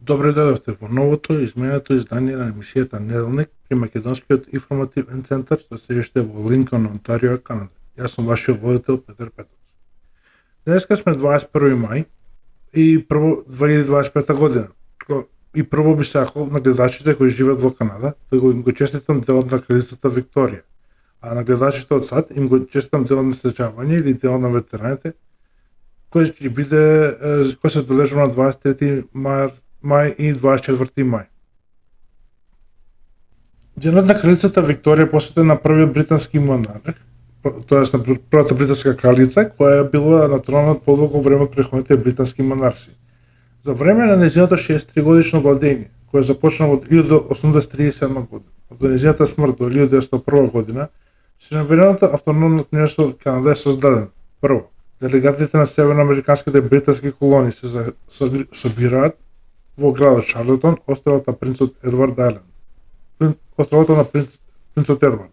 Добре дојдовте во новото изменето издание на емисијата Неделник при Македонскиот информативен центар со седиште во Линкон, Онтарио, Канада. Јас сум вашиот водител Петар Петровски. Денеска сме 21 мај и прво 2025 година. И прво би сакал на гледачите кои живеат во Канада да го честитам делот на кралицата Викторија, а на гледачите од САД им го честитам делот на сечавање или делот на ветераните кој ќе биде кој се одбележува на 23 мај и 24 мај. Денот на кралицата Викторија посветен на првиот британски монарх, тоест на првата британска кралица, која била на тронот подолго време од претходните британски монарси. За време на нејзиното 63 годишно владење, кое започна од 1837 година, од нејзината смрт до 1901 година, Северното автономно княштво Канада е создадено. Прво, делегатите на северноамериканските британски колонии се собираат во градот Шарлотон, островот на принцот Едвард Ајленд. Островото на принцот Едвард.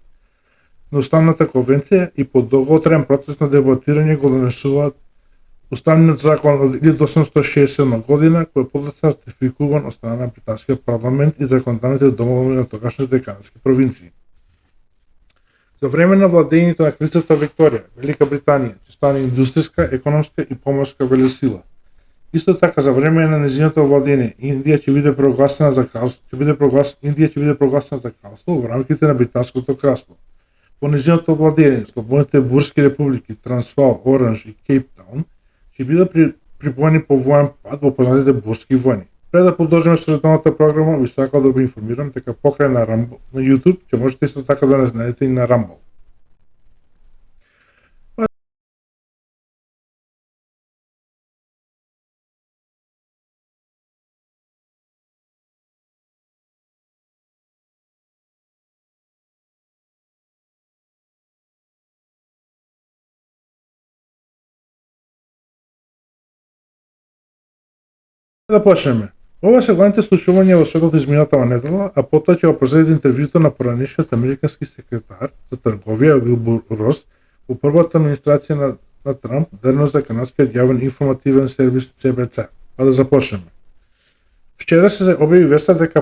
На Уставната конвенција и по долготраен процес на дебатирање го донесуваат Уставниот закон од 1867 година, кој е подоцна ратификуван од страна на британскиот парламент и законодавните домови на тогашните канадски провинции. За време на владењето на кралицата Викторија, Велика Британија ќе стане индустријска, економска и поморска велесила. Исто така за време на нејзиното владење Индија ќе биде прогласена за кралство во рамките на британското кралство. Во нејзиното владење слободните бурски републики Трансвал, Оранж и Кейптаун ќе бидат припоени по воен пат во познатите бурски војни. Пред да продолжиме со редовната програма, ви сакал да ви информирам дека покрај на Rumble на YouTube ќе можете исто така да нас најдете и на Rumble. Да почнеме. Ова се главните случувања во светот изминатава недела, а потоа ќе го проследи интервјуто на поранешниот американски секретар за трговија Вилбур Рос во првата администрација на Трамп денес за канадскиот јавен информативен сервис CBC. А да започнеме. Вчера се објави веста дека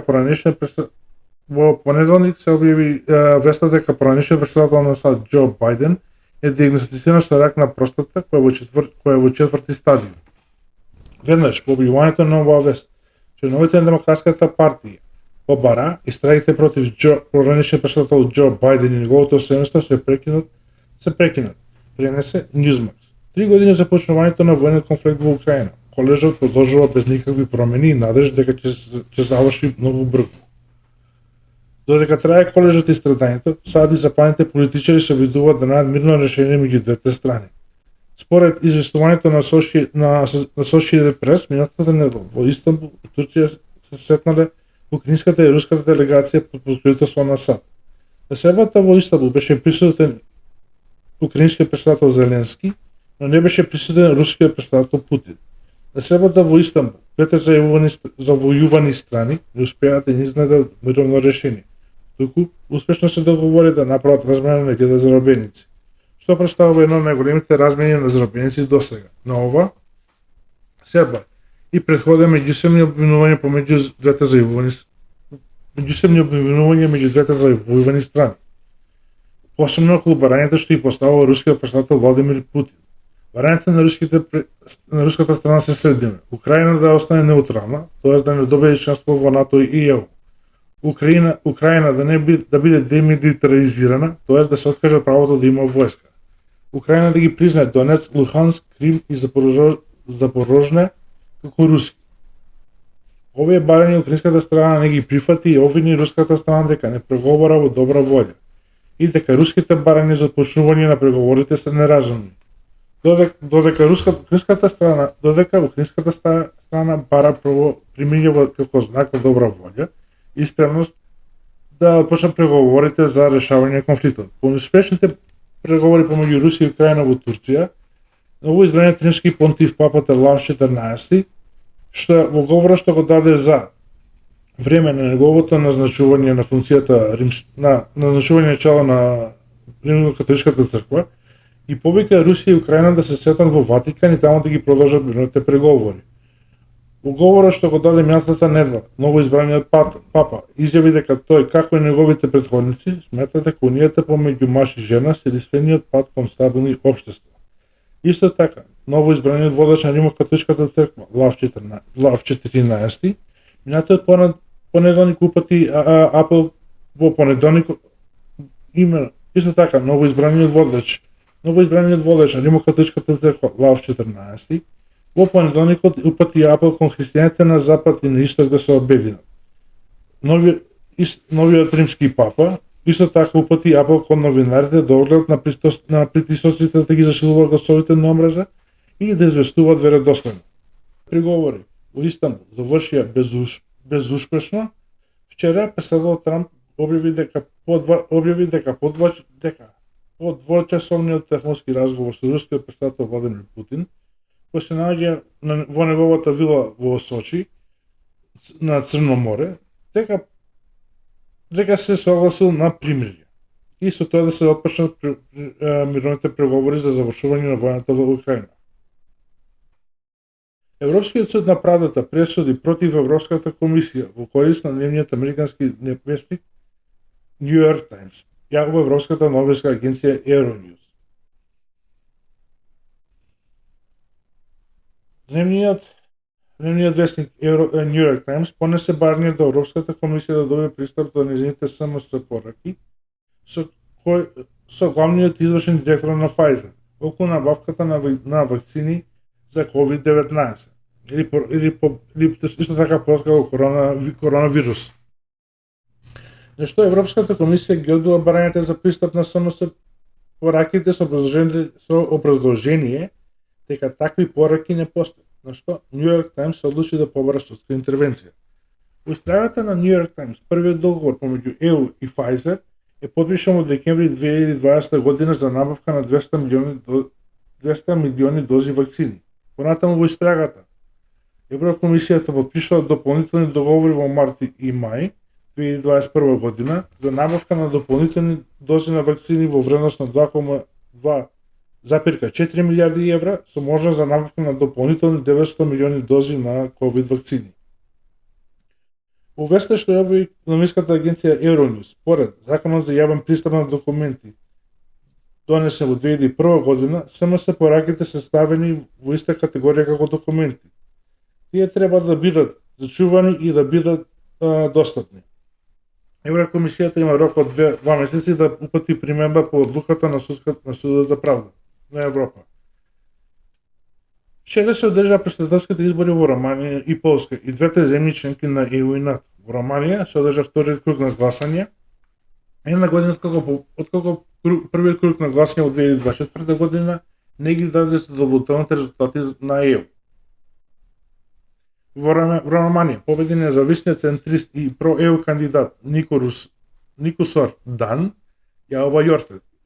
во понеделник се објави веста дека поранешниот претседател на САД Џо Бајден е диагностициран со рак на простата која е во четврти стадиум. Веднаш по објавувањето на оваа вест, членовите на Демократската партија побара истрагите против поранешниот претседател Џо Бајден и неговото семејство се прекинат. Пренесе Newsmax. 3 години за почнувањето на војниот конфликт во Украина. Колежот продолжува без никакви промени и надеж дека ќе заврши многу брзо. Додека трае колежот и страдањето, САД и западните политичари се обидуваат да најдат мирно решение меѓу двете страни. Според известувањето на Associated Press, минатата недела во Истанбул и Турција се сетнале украинската и руската делегација под покровителство на САД. На средбата во Истанбул беше присутен украинскиот претседател Зеленски, но не беше присутен рускиот претседател Путин. На средбата во Истанбул двете завојувани страни не успеа да изнајдат мировно решение, туку успешно се договори да направат размена на 1000 заробеници, што представува едно од најголемите размени на заробеници досега. На ова седба и претходен меѓусебни обвинувања меѓу двете завојувани страни. Посебно околу барањето што и поставува рускиот претседател Владимир Путин. Барањето на руската страна се следниме: Украина да остане неутрална, тоест да не добие членство во НАТО и ЕУ. Украина да биде демилитаризирана, тоест да се откаже правото да има војска. Украина да ги признае Донецк, Луханск, Крим и Запорожне како руски. Овие барања украинската страна не ги прифати и обвини руската страна дека не преговара во добра волја и дека руските барања за почнување на преговорите се неразумни. Додека украинската страна бара примењува како знак на добра волја и спремност да почнат преговорите за решавање на конфликтот. По неуспешните преговори помеѓу Русија и Украина во Турција, ново избраниот римски понтив папата Лав 14, што во говорот што го даде за време на неговото назначување на функцијата на назначување чело на Римско-католичката црква, и повика Русија и Украина да се сетат во Ватикан и таму да ги продолжат мирните преговори. Во говорот што го даде минатата недела, новоизбраниот папа изјави дека тој, како и неговите претходници, смета дека унијата помеѓу маж и жена се единствениот пат кон стабилни општества. Исто така, новоизбраниот водач на Римокатоличката црква, Лав 14, минатиот понеделник упати апел во понеделник исто така новоизбраниот водач на Римокатоличката црква, Лав 14, во понеделникот упати апел кон христијаните на запад и на исток да се обединат. Новиот римски папа исто така упати апел кон новинарите да огледат на притисоците да ги зашилуваат гласовите на омраза и да известуваат веродостојно. Приговори во Истанбул завршија безуспешно. Вчера председател Трамп објави дека по двочасовниот телефонски разговор со рускиот председател Владимир Путин, кој се наоѓа во неговата вила во Сочи на Црно море, дека се согласил на примирие и со тоа да се отпочнат мировните преговори за завршување на војната во Украина. Европскиот суд на правдата пресуди против Европската комисија во корист на нивниот американски вестник New York Times, јавува Европската новинска агенција Euronews. Дневниот вестник New York Times понесе барање до Европската комисија да добие пристап до нејзините СМС пораки со главниот извршен директор на Pfizer околу набавката на вакцини за COVID-19 или исто така како коронавирус. Зашто Европската комисија ги одбила барањата за пристап на СМС пораките со образложение дека такви пораки не постојат, на што New York Times се одлучи да побара судска интервенција. Во истражбата на New York Times, првиот договор помеѓу EU и Pfizer е подпишан во декември 2020 година за набавка на 200 милиони дози вакцини. Понатаму во истрагата, Еврокомисијата подпишала дополнителни договори во март и мај 2021 година за набавка на дополнителни дози на вакцини во вредност на 2,4 милиарди евра со можност за набавка на дополнителни 900 милиони дози на COVID вакцини. Во веста што јави новинската агенција Euronews, според Законот за јавен пристап на документи, донесен во 2001 година, СМС пораките се ставени во иста категорија како документи. Тие треба да бидат зачувани и да бидат достапни. Еврокомисијата има рок од 2 месеци да упати примедба по одлуката на Судот за правда на Европа. Вчера се одржаа претседателските избори во Романија и Полска и двете земји членки на ЕУ и НАТО. Во Романија се одржа вториот круг на гласање, една година откако првиот круг на гласање во 2024 година не ги даде задоволителните резултати на ЕУ. Во Романија победи независниот центрист и про-ЕУ кандидат Никосор Дан, јавува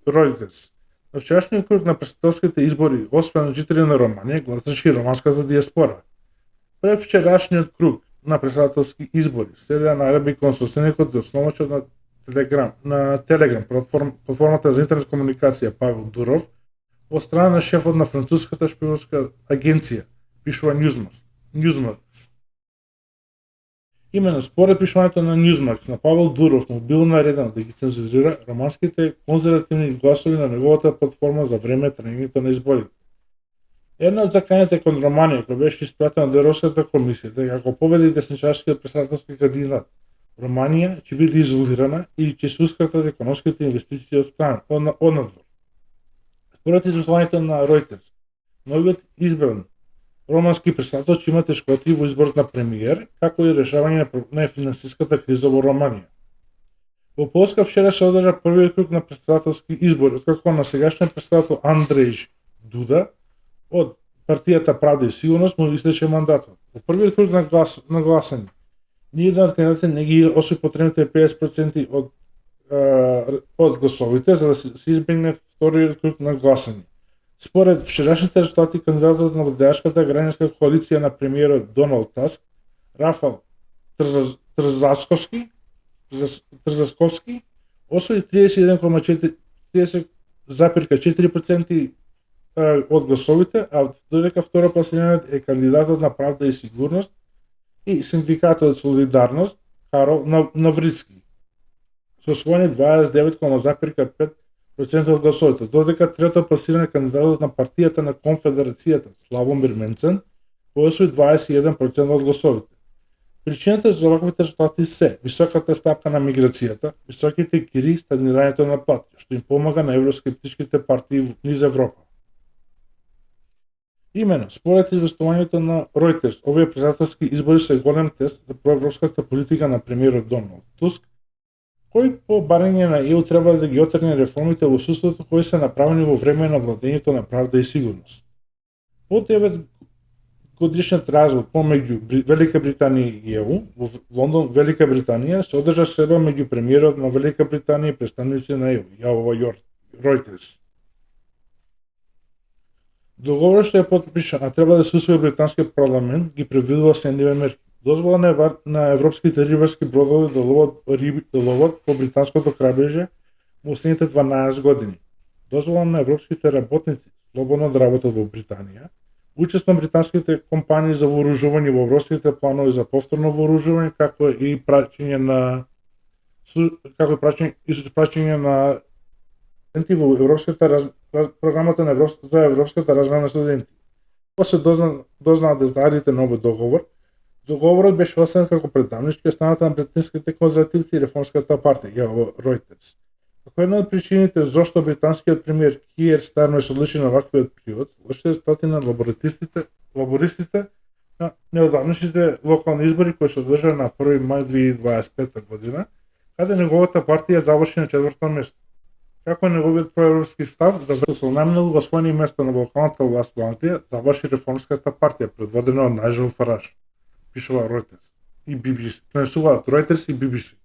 Reuters. На вчерашниот круг на претседателските избори, освен жители на Романија, гласаше и романската диаспора. Пред вчерашниот круг на претседателски избори, СДА нареби кон собственикот и основачот на Телеграм, платформата за интернет комуникација Павел Дуров, од страна на шефот на француската шпионска агенција, пишува Newsmax. Имено според пишувањето на Newsmax на Павел Дуров му бил наредено да ги цензурира романските конзервативни гласови на неговата платформа за време траењето на изборите. Една од заканите кон Романија која беше испратена до Европската комисија дека ако победи десничарскиот претседателски кандидат, Романија ќе биде изолирана и ќе се ускратат економските инвестиции од надвор. Според известувањето на Reuters, новиот избран романски претседател ќе има тешкоти во изборот на премиер, како и решавање на финансиската криза во Романија. Во Полска вчера се одржа првиот круг на претседателски избори, откако на сегашниот претседател Андрей Дуда од партијата Правда и сигурност му истече мандатот. Во првиот круг на гласање, ниеден од кандидатите не ги освои потребните 50% од гласовите за да се избегне вториот круг на гласање. Според вчерашните резултати, кандидатот на владеачката граѓанска коалиција на премиерот Доналд Таск, Рафал Трзасковски, освои 31,4% од гласовите, а додека второпласираниот е кандидатот на Правда и сигурност и синдикатот Солидарност Карол Наврицки со освоени 29,5% од гласовите, додека трето пласиран кандидатот на партијата на Конфедерацијата Славомир Менцен кој освои 21% од гласовите. Причината за оваквите резултати се високата стапка на миграцијата, високите кири и стагнирањето на плати, што им помага на евроскептичките партии низ Европа. Имено, според известувањето на Reuters, овие председателски избори се голем тест за проевропската политика на премиерот Доналд Туск, кој по барање на ЕУ треба да ги отргне реформите во судството кои се направени во време на владењето на правда и сигурност. По 9 годишниот развод помеѓу Велика Британија и ЕУ во Лондон, Велика Британија, се одржа седба меѓу премиерот на Велика Британија и представници на ЕУ, јавува Reuters. Договорот што е потпишан, а треба да се усвои британскиот парламент, ги предвидува следниве мерки. Дозвола на европските рибарски бродови да ловат по британското крабрежје во следните 12 години. Дозвола на европските работници слободно да работат во Британија, учество на британските компании за вооружување во европските планови за повторно вооружување, како и праќање на студенти во европската програмата на за европската размена на студенти. Кога се дознаат дезнајдите на овој договор, договорот беше оценет како предавнички од страната на британските конзервативци и реформската партија, јавува Reuters. Како една од причините зошто британскиот премиер Киер Стармер се одлучи на ваквиот привод, лошите резултати на лабористите на неодавнешните локални избори кои се одржаа на 1 мај 2025 година, каде неговата партија заврши на 4-то место. Како неговиот проевропски став за со најмногу освоени места на локалната власт во Англија заврши реформската партија предводена од Најджел Фараж, пишува Reuters и BBC, пренесуваат Reuters и BBC.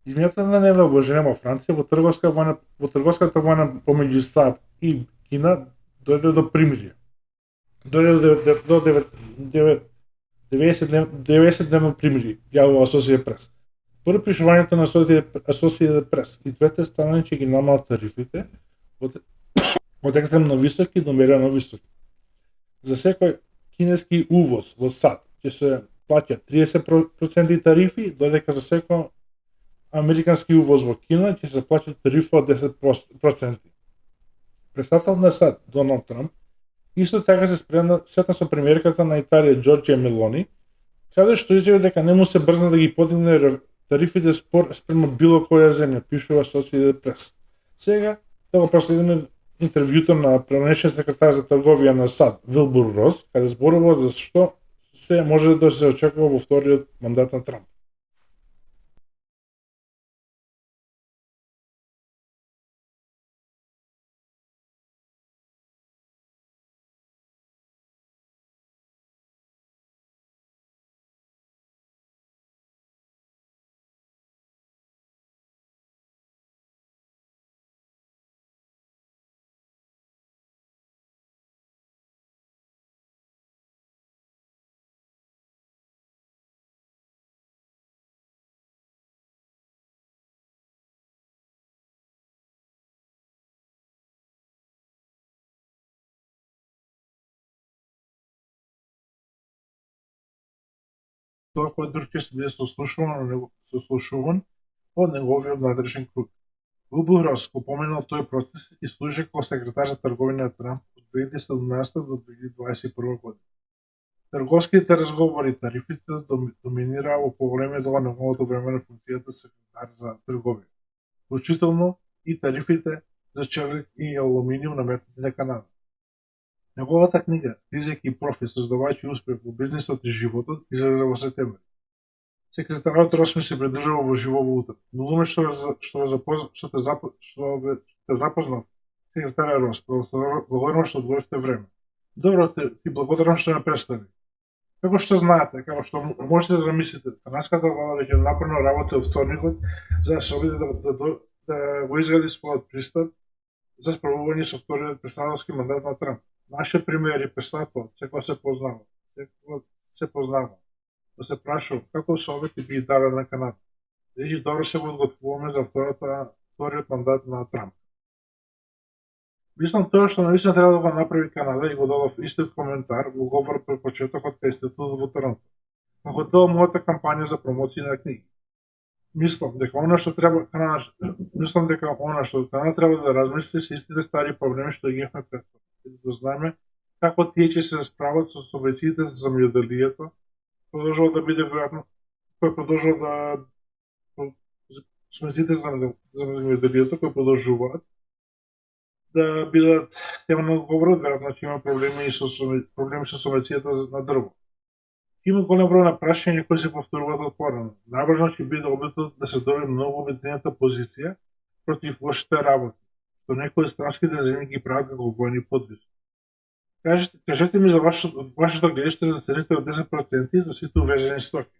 Измината недела во Женева, Франција, во трговската војна помеѓу САД и Кина дојде до примирие. Дојде до 90-дневно примирие, јавува Associated Press. Според пишувањето на Associated Press, и двете страни ќе ги намалат тарифите од екстремно високи до мерено високи. За секој кинески увоз во САД ќе се плаќа 30% тарифи, додека за секој американски увоз во Кина ќе се плаќа тарифа од 10%. Председателот на САД, Доналд Трамп, исто така се сретна со премиерката на Италија Џорџија Мелони, каде што изјави дека не му се брзна да ги подигне тарифите спрема било која земја, пишува Associated Press. Сега, да го проследиме интервјуто на пренешен секретар за трговија на САД, Вилбур Рос, каде зборува за што се може да се очекува во вториот мандат на Трамп. Тоа кој друг често биде сослушуван од неговиот надлежен круг. Вилбур Рос го поминал тој процес и служи како секретар за трговина на Трамп од 2017 до 2021 година. Трговските разговори и тарифите доминираа во поголемиот дел на неговото време на функцијата секретар за трговија, вклучително и тарифите за челик и алуминиум наметнати на Канада. Неговата книга "Ризик и профит, создавајќи успех во бизнисот и животот" излезе во септември. Секретарот Рос ми се придржува во живо во утре. Многу ме што те запознав, секретар Рос, благодарам што одвоивте време. Добро, ти благодарам што ме представи. Како што знаете, како што можете да замислите, канадската влада веќе напорно работи од вторникот за да се обиде да го изгради својот пристап за справување со вториот председателски мандат на Трамп. Нашиот премиер и председател секој се познава. Да се прашува како совети би дали на Канада. Дали добро се го одготвуваме за вториот мандат на Трамп. Мислам тоа што навистина треба да го направи Канада и го дадов истиот коментар во говор пред почетокот кај Институтот во Торонто. Како дел мојата кампања за промоција на книги. Мислам дека она што Канада треба да размисли се истите стари проблеми што ги имаме пред да знаеме како тие ќе се справат со субвенциите за земјоделието, продолжува да биде веројатно, кој продолжува да субвенциите за земјоделието кои продолжуваат да бидат тема на говорот, веројатно ќе има проблеми со субвенцијата на дрво. Има голем број на прашања кои се повторуваат од порано. Најважно ќе биде обидот да се добие многу обединета позиција против лошите работи, што некои странските земји ги прават како војни подвизи. Кажете ми за вашето гледиште за цените од 10% за сите увезени стоки.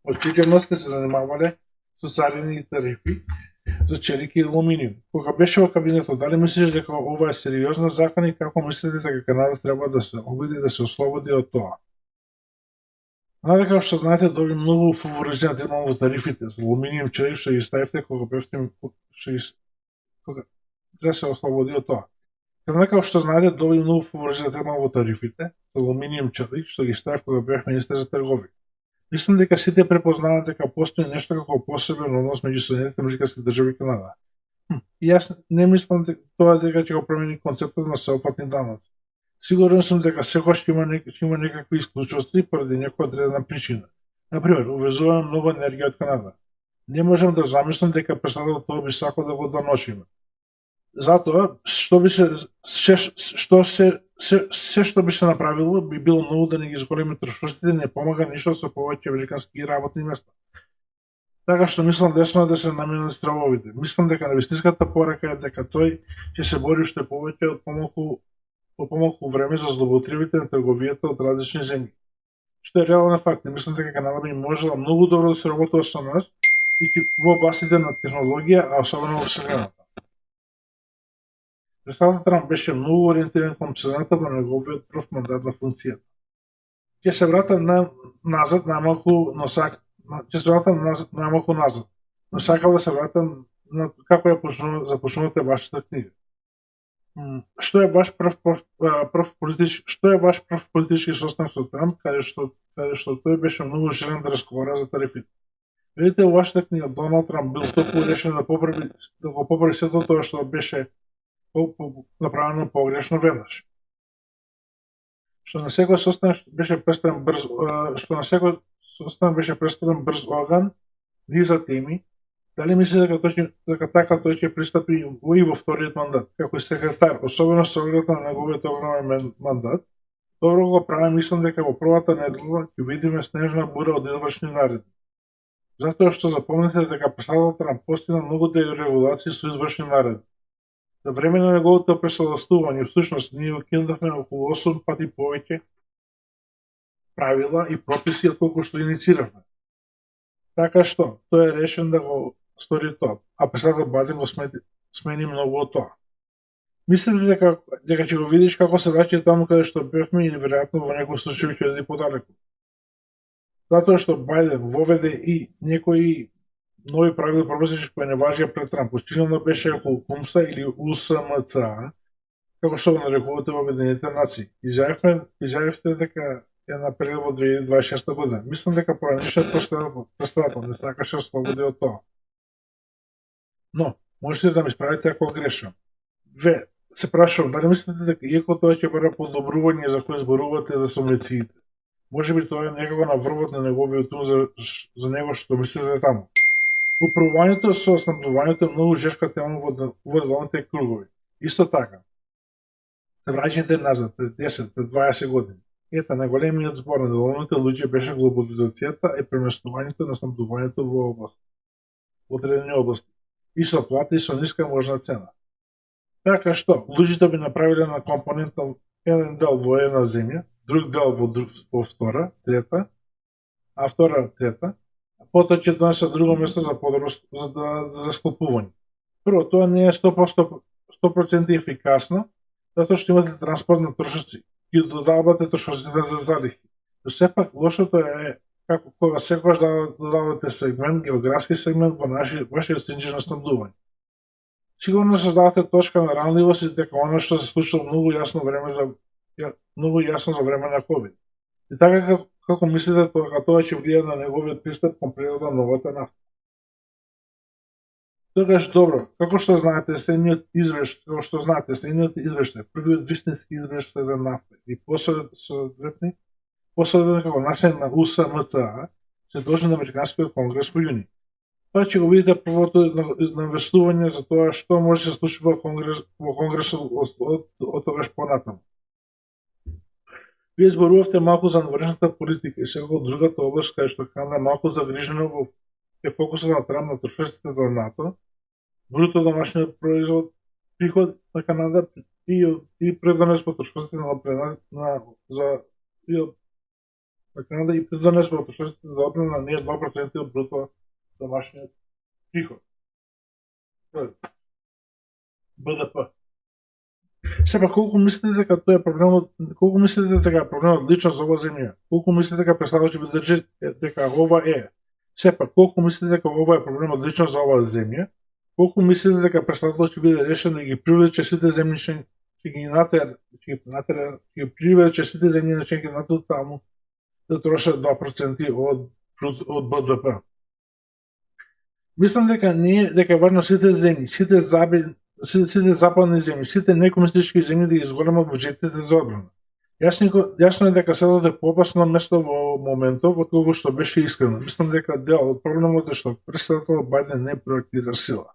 Очигледно сте се занимавале со царини и тарифи за челики и алуминиум. Кога беше во кабинетот, дали мислиш дека ова е сериозна закон и како мислите дека Канада треба да се обиди да се ослободи од тоа? Надека што знаете да многу фаворизиран термин во тарифите за алуминиум челик што ги ставите кога бевте кога треба се ослободи од тоа. Надека што знаете да многу фаворизиран термин во тарифите за алуминиум челик што ги ставив кога бев министер за трговија. Мислам дека сите препознаваат дека постои нешто како посебен однос меѓу Соединетите американски држави и Канада. И јас не мислам тоа дека ќе го промени концептот на сеопфатни даноци. Сигурен сум дека секогаш ќе има некакви исклучности поради некоја одредена причина. Например, увезуваме многу енергија од Канада. Не можам да замислам дека председателот тоа би сакал да го доносиме. Затоа, што би се направило, би било многу да не ги зголеми трошоците, не помага ништо со повеќе американски работни места. Така што мислам десно да се наменат стравовите. Мислам дека навистинската порака е дека тој ќе се бори уште повеќе од помалку време за злоупотребите на трговијата од различни земји. Што е реален факт. Мислам дека Канада би можела многу добро да се работува со нас и во областите на технологија, а особено во вселената. Председателот Трамп беше многу ориентиран кон цената во неговиот прв мандат на функцијата. Ќе се вратам назад најмалку, но сакам да се вратам на како ја започнувате вашата книга. Што е ваш прв политички состанок со Трамп, каде што тој беше многу желен да разговара за тарифите. Видите во вашата книга Доналд Трамп бил толку решен да го поправи сето тоа што беше направено погрешно веднаш. Што на секој состанок беше представен брз оган, низа теми. Дали мислите дека така тој ќе пристапи и во вториот мандат, како секретар, особено со оглед на неговиот огромен мандат? Добро го прави, мислам дека во првата недела ќе видиме снежна бура од извршни наредби. Затоа што запомнете дека председателот Трамп постигна многу дерегулации со извршни наредби. За време на неговото пресогласување, всушност, ние укинувавме околу 8 пати повеќе правила и прописи од колку што иницииравме. Така што, тој е решен да го стори тоа, а председателот Бајден го смени многу од тоа. Мислите дека ќе го видиш како се враќа таму каде што бевме или веројатно во некој случај ќе оди подалеку? Затоа што Бајден воведе и некои нови правила прописи кои не важија пред Трамп. Очигледно беше околу КУМСА или УСМЦА, како што го нарекувате во Обединетите нации. Изјавивте дека е на период во 2026 година. Мислам дека поранешниот председател не сакаше да ослободи од тоа. Но, можете да ме исправите ако грешам. Се прашувам, дали мислите дека иако тоа ќе биде подобрување за кој зборувате за субвенциите, може би тоа е некако на врвот на неговиот ум за него што мислите таму. Управувањето со снабдувањето е многу жешка тема во деловните кругови. Исто така, се враќајте назад пред 10, пред 20 години. Ета, најголемиот збор на деловните луѓе беше глобализацијата и преместувањето на снабдувањето во одредени области. И со плата и со ниска можна цена. Така што, луѓето би направиле на компонента еден дел во една земја, друг дел во втора, трета, а втора трета, потоа ќе донесат друго место за склопување. Прво, тоа не е 100% ефикасно, затоа што имате транспорт на трошоци и додавате трошоците за залихи. Но сепак, лошото е како кога секогаш додавате сегмент, географски сегмент во вашиот центар на снабдување. Сигурно создавате точка на ранливост и дека она што се случило многу јасно за време на ковид. И така како мислите дека тоа ќе влијае на неговиот пристап кон природна новата нафта? Тогаш добро, како што знаете, следниот извештај, првиот вистински извештај за нафта и посоветник како начин на УСМЦА се должи на Американскиот конгрес во јуни. Тоа ќе го видите првото навестување за тоа што може да се случи во конгресот од тогаш понатаму. Вие зборувавте малку за внатрешната политика и секако другата област кај што Канада малку загрижено е фокусот на Трамп на трошоците за НАТО, бруто домашниот производ, приход на Канада и придонес по трошоците на Канада и придонес по трошоците за одбрана не е 2% од бруто домашниот приход. БДП. Сепак, колку мислите дека тоа е проблемот лично за оваа земја? Колку мислите дека преследувачи ви држи дека ова е? Сепак, колку мислите дека ова е проблемот лично за оваа земја? Колку мислите дека преследувачи биде решен да ги привлече сите земји ќе ги привлече сите земји членки на НАТО таму да трошат 2% од БДП? Мислам дека дека е важно сите земји, сите западни земји, сите некомунистички земји да ги изголемат буџетите за одбрана. Јасно е дека селото е поопасно место во моментов отколку што беше искрено. Мислам дека дел од проблемот е што претседателот Бајден не проактира сила.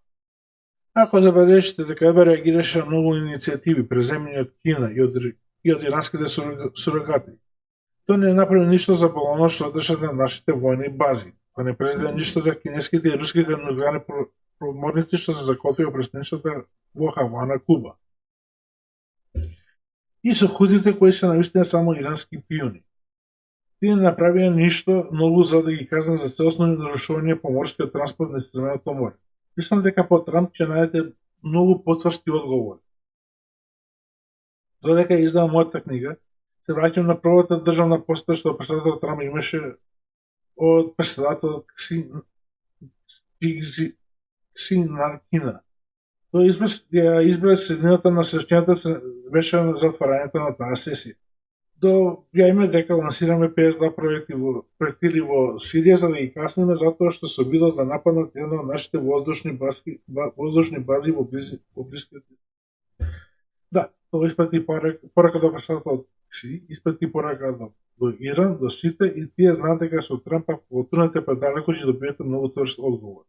Ако забележите дека ЕБ реагираше на многу иницијативи преземени од Кина и од иранските сурогати, тој не направи ништо за балонот што одржат на нашите војни бази. Па не презеде ништо за кинеските и руските нуклеарни проморници што се закотвија преснечата во Хавана, Куба. И со худите кои се навистина само ирански пиони. Тие не направија ништо многу за да ги казнат за целосно нарушување поморскиот транспорт на Средиземното море. Мислам дека по Трамп ќе најдете многу потврсти одговори. Додека издава мојата книга, се враќам на првата државна посета што претседател Трамп имаше од претседател Кси на Кина. Тој избра средината на сечењата беше за отварањето на таа сесија. Ја име дека лансираме 52 проектили во Сирија за да ги касниме затоа што се обидо да нападнат една од нашите воздушни бази во блискиот. Да, тоа испрати порака до претседателот Кси, испрати порака до Иран, до сите и тие знаат дека со Трамп ако трунете предалеку ќе добиете многу тврст одговор.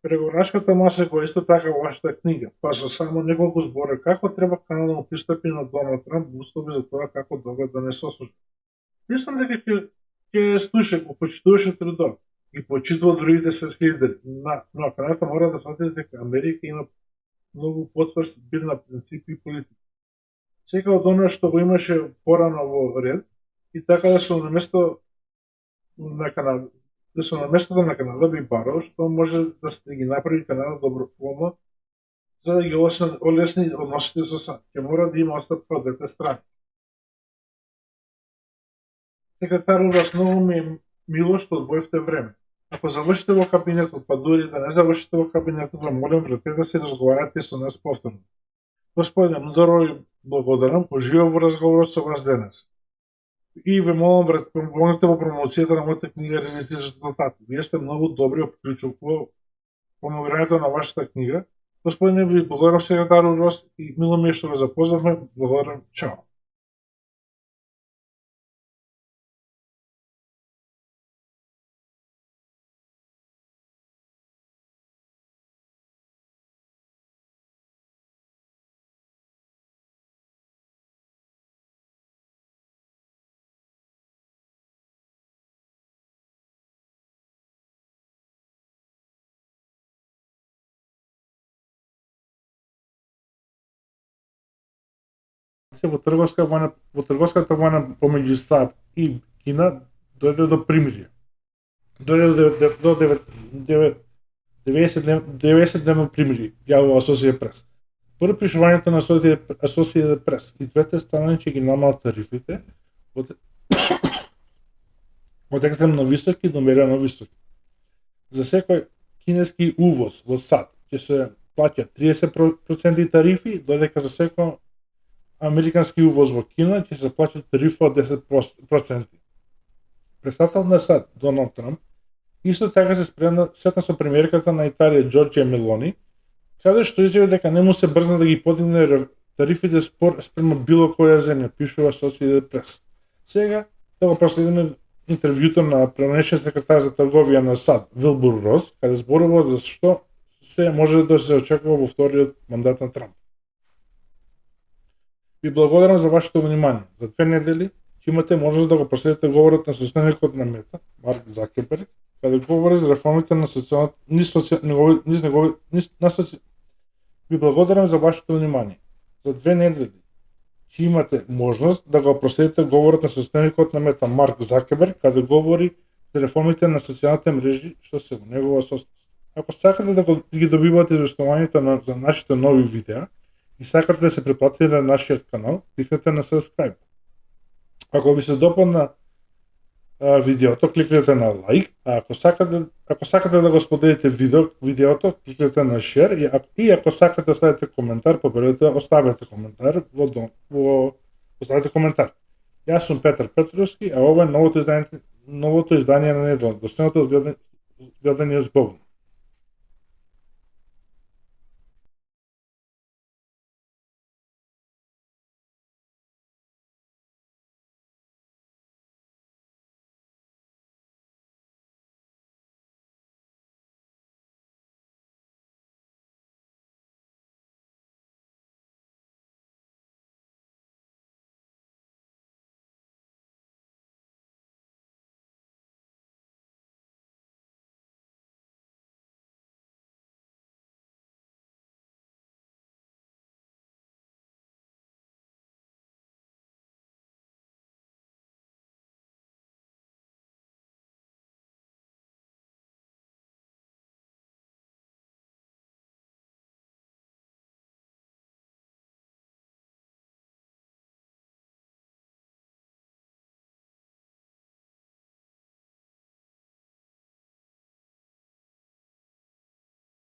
Преговарашката маса која исто така во вашата книга, па со само неколку збора како треба Канада да пристапи на Доналд Трамп во услови за тоа како добро да не сослужи. Мислам дека ќе слуша, го почитуваше трудот и почитува другите светски лидери, но Канада мора да свати дека Америка има многу потврст збир на принципи и политика. Сека од оно што го имаше порано во ред и така да се на местото на Канада би барал што може да ги направи Канада доброволно за да ги олесни односите со САД. Ќе мора да има отстапка од двете страни. Секретарот вас многу ми е мило што одвоевте време. Ако завршите во кабинетот, па дури да не завршите во кабинетот, ве молам вратете се разговарате со нас повторно. Господине, многу ви благодарам, поживам во разговорот со вас денес. И ве молам помогнете во промоцијата на мојата книга Резистирани резултати. Вие сте многу добри во промовирањето на вашата книга. Господине, ви благодарам секретару Рос и мило ми е што ве запознавме. Благодарам. Чао. Во трговската војна помеѓу САД и Кина дојде до примирие. Дојде до 90-дневно примирие, јавува Associated Press. Според пришувањето на Associated Press и двете страни ќе ги намалат тарифите од екстремно високи до мерено високи. За секој кинески увоз во САД ќе се плаќа 30% тарифи, додека за секој американски увоз во Кина ќе се плаќа тарифа од 10%. Председателот на САД, Доналд Трамп, исто така се сретна со премиерката на Италија Џорџија Мелони, каде што изјави дека не му се брзна да ги подигне тарифите спрема било која земја, пишува Associated Press. Сега, да го проследиме интервјуто на пренешен секретар за трговија на САД, Вилбур Рос, каде зборува за што се може да се очекува во вториот мандат на Трамп. Ви благодарам за вашето внимание. За 2 недели ќе имате можност да го проследите говорот на состојникот на Мета, Марк Закерберг, каде говори за реформите на Ви благодарам за вашето внимание. За 2 недели ќе имате можност да го проследите говорот на состојникот на Мета, Марк Закерберг, каде говори за реформите на социјалните мрежи што се во негова состојност. Ако сакате да ги добивате известувањата за нашите нови видеа и сакате да се претплатите на нашиот канал, кликнете на subscribe. Ако ви се допадна видеото, кликнете на лайк, а ако сакате да го споделите видеото, кликнете на share и ако сакате да оставите коментар, поберете оставете коментар оставете коментар. Јас сум Петар Петровски, а ова е новото издание на Неделно. До следното гледање, збогом.